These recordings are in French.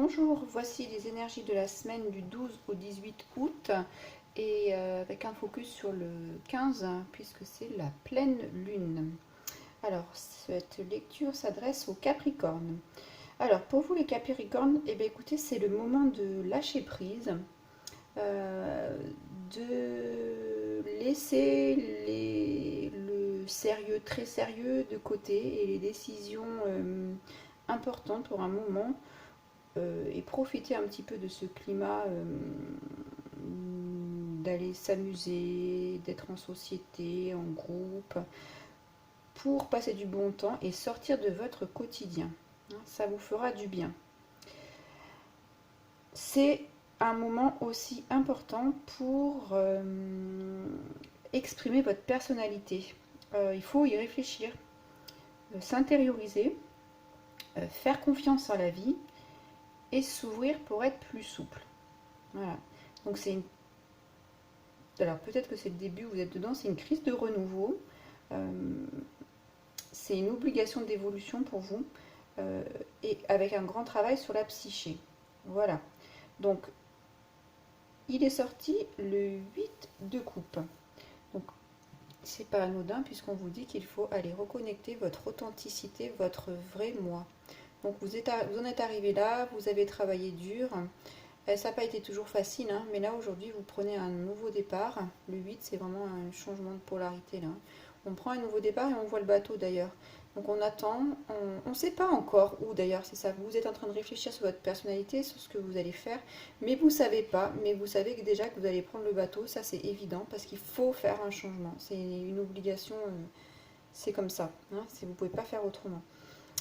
Bonjour, voici les énergies de la semaine du 12 au 18 août et avec un focus sur le 15 puisque c'est la pleine lune. Alors, cette lecture s'adresse aux Capricornes. Alors, pour vous les Capricornes, eh bien, écoutez, c'est le moment de lâcher prise, euh, de laisser le sérieux, très sérieux de côté et les décisions importantes pour un moment et profiter un petit peu de ce climat, d'aller s'amuser, d'être en société, en groupe, pour passer du bon temps et sortir de votre quotidien. Ça vous fera du bien. C'est un moment aussi important pour exprimer votre personnalité. Il faut y réfléchir, s'intérioriser, faire confiance en la vie et s'ouvrir pour être plus souple. Voilà. Donc c'est une... Alors peut-être que c'est le début, vous êtes dedans, c'est une crise de renouveau. Euh, c'est une obligation d'évolution pour vous et avec un grand travail sur la psyché. Voilà. Donc il est sorti le 8 de coupe. Donc c'est pas anodin puisqu'on vous dit qu'il faut aller reconnecter votre authenticité, votre vrai moi. Donc vous en êtes arrivé là, vous avez travaillé dur. Ça n'a pas été toujours facile, hein, mais là aujourd'hui vous prenez un nouveau départ. Le 8 c'est vraiment un changement de polarité là. On prend un nouveau départ et on voit le bateau d'ailleurs. Donc on attend, on ne sait pas encore où d'ailleurs, c'est ça. Vous êtes en train de réfléchir sur votre personnalité, sur ce que vous allez faire, mais vous ne savez pas, mais vous savez que déjà que vous allez prendre le bateau, ça c'est évident, parce qu'il faut faire un changement. C'est une obligation, c'est comme ça. Hein, vous ne pouvez pas faire autrement.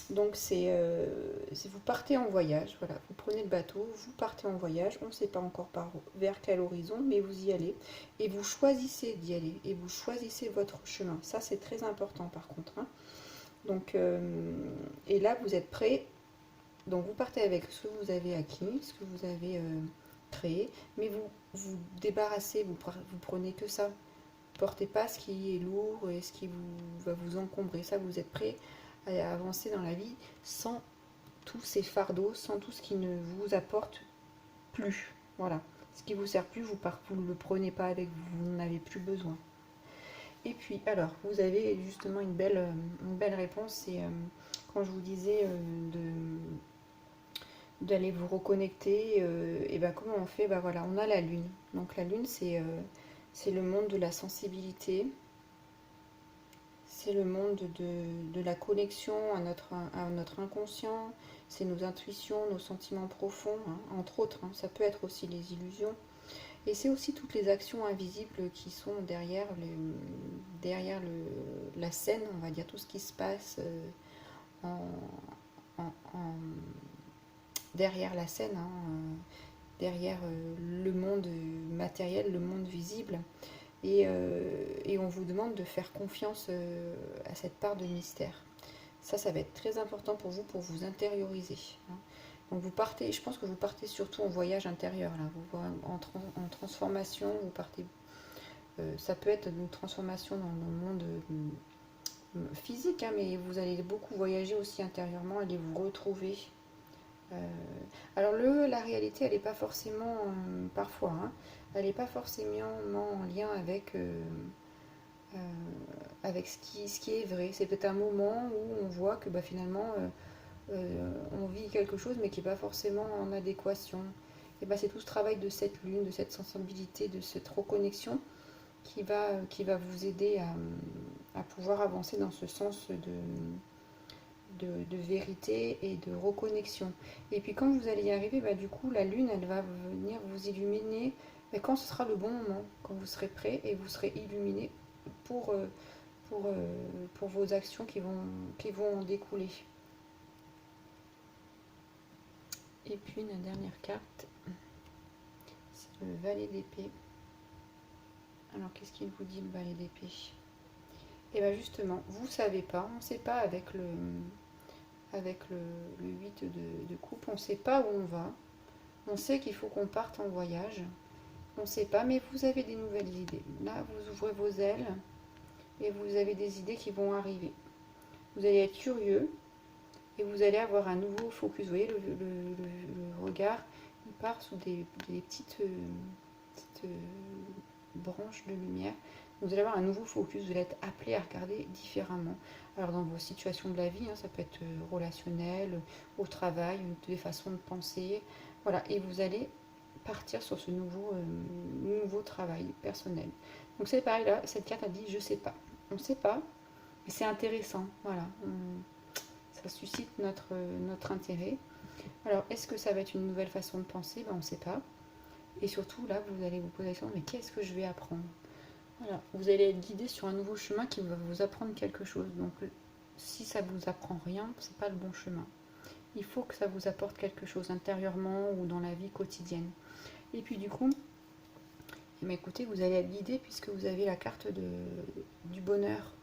Donc vous partez en voyage, voilà, vous prenez le bateau, vous partez en voyage, on ne sait pas encore vers quel horizon, mais vous y allez, et vous choisissez d'y aller, et vous choisissez votre chemin. Ça c'est très important par contre. Hein. Donc, et là vous êtes prêt, donc vous partez avec ce que vous avez acquis, ce que vous avez créé, mais vous débarrassez, vous prenez que ça. Portez pas ce qui est lourd et ce qui va vous encombrer. Ça, vous êtes prêt à avancer dans la vie sans tous ces fardeaux, sans tout ce qui ne vous apporte plus. Voilà. Ce qui vous sert plus, vous ne le prenez pas avec vous, vous n'en avez plus besoin. Et puis, alors, vous avez justement une belle réponse. C'est quand je vous disais d'aller vous reconnecter, et ben comment on fait? Ben voilà, on a la lune. Donc la lune, c'est le monde de la sensibilité, c'est le monde de la connexion à notre inconscient, c'est nos intuitions, nos sentiments profonds, hein, entre autres. Hein, ça peut être aussi les illusions. Et c'est aussi toutes les actions invisibles qui sont derrière la scène, on va dire, tout ce qui se passe en, derrière la scène, hein, derrière le monde matériel, le monde visible. Et on vous demande de faire confiance à cette part de mystère. Ça va être très important pour vous intérioriser. Hein. Donc vous partez, je pense que vous partez surtout en voyage intérieur, là. En transformation, vous partez. Ça peut être une transformation dans le monde physique, hein, mais vous allez beaucoup voyager aussi intérieurement, aller vous retrouver. Euh, alors la réalité, elle n'est pas forcément, parfois, hein, elle n'est pas forcément en lien euh, avec ce qui est vrai. C'est peut-être un moment où on voit que bah, finalement on vit quelque chose mais qui n'est pas forcément en adéquation. Et bah, c'est tout ce travail de cette lune, de cette sensibilité, de cette reconnexion qui va vous aider à pouvoir avancer dans ce sens de vérité et de reconnexion. Et puis quand vous allez y arriver, bah, du coup la lune elle va venir vous illuminer mais quand ce sera le bon moment, quand vous serez prêt et vous serez illuminé pour, euh, pour vos actions qui vont en découler. Et puis la dernière carte, c'est le valet d'épée. Alors qu'est-ce qu'il vous dit le valet d'épée? Et bien justement, vous ne savez pas, on ne sait pas avec le 8 de coupe, on ne sait pas où on va. On sait qu'il faut qu'on parte en voyage. On ne sait pas, mais vous avez des nouvelles idées. Là, vous ouvrez vos ailes et vous avez des idées qui vont arriver. Vous allez être curieux, et vous allez avoir un nouveau focus. Vous voyez, le regard, il part sous des petites branches de lumière. Vous allez avoir un nouveau focus, vous allez être appelé à regarder différemment. Alors dans vos situations de la vie, ça peut être relationnel, au travail, des façons de penser. Voilà, et vous allez partir sur ce nouveau travail personnel. Donc c'est pareil là, cette carte a dit je sais pas. On ne sait pas, mais c'est intéressant. Voilà, ça suscite notre intérêt. Alors est-ce que ça va être une nouvelle façon de penser? On ne sait pas. Et surtout là, vous allez vous poser la question, mais qu'est-ce que je vais apprendre? Voilà, vous allez être guidé sur un nouveau chemin qui va vous apprendre quelque chose. Donc si ça vous apprend rien, c'est pas le bon chemin. Il faut que ça vous apporte quelque chose intérieurement ou dans la vie quotidienne. Et puis du coup, écoutez, vous allez être guidé puisque vous avez la carte du bonheur.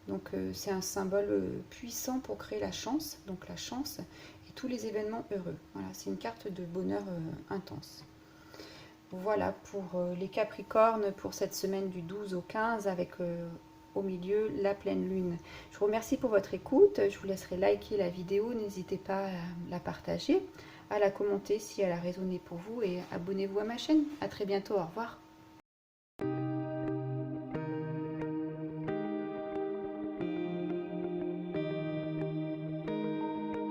Donc c'est un symbole puissant pour créer la chance. Donc la chance et tous les événements heureux. Voilà, c'est une carte de bonheur intense. Voilà pour les Capricornes pour cette semaine du 12 au 15 avec au milieu la pleine lune. Je vous remercie pour votre écoute. Je vous laisserai liker la vidéo. N'hésitez pas à la partager, à la commenter si elle a résonné pour vous et abonnez-vous à ma chaîne. À très bientôt. Au revoir.